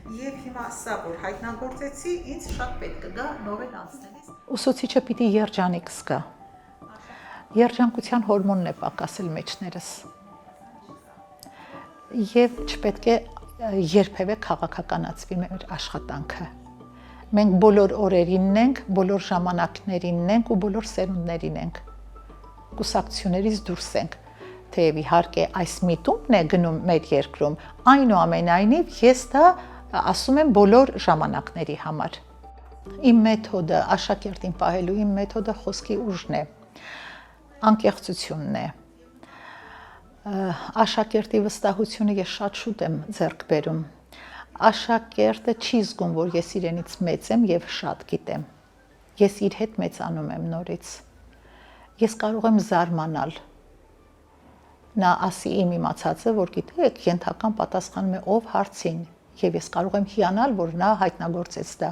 Եվ հիմա սա, որ հայտնագործեցի, ինձ շատ պետք կգա նորեն անցնելիս։ Ուսուցիչը պիտի երջանիկ զգա։ Երջանկության հորմոնն է պակասել մեջներս։ Եվ չպետք է երբևէ քաղաքականացվի մեր աշխատանքը։ Մենք բոլոր օրերինն ենք, բոլոր ժամանակներինն ենք ու բոլոր սերունդներին ենք։ Կուսակցություններից դուրս ենք։ Թեև իհարկե այս միտումն է գնում մեր երկրում, այնուամենայնիվ ես դա ասում եմ բոլոր ժամանակների համար։ Իմ մեթոդը, աշակերտին պահելու իմ մեթոդը խոսքի ուժն է, անկեղծությունն է։ Աշակերտի վստահությունը ես շատ շուտ եմ ձեռք բերում։ Աշակերտը չի զգում, որ ես իրենից մեծ եմ եւ շատ գիտեմ։ Ես իր հետ մեծանում եմ նորից։ Ես կարող եմ զարմանալ։ Նա ասի իմ իմացածը, որ գիտեք, ենթական պատասխանում է ով հարցին, եւ ես կարող եմ հիանալ, որ նա հայտնագործեց դա։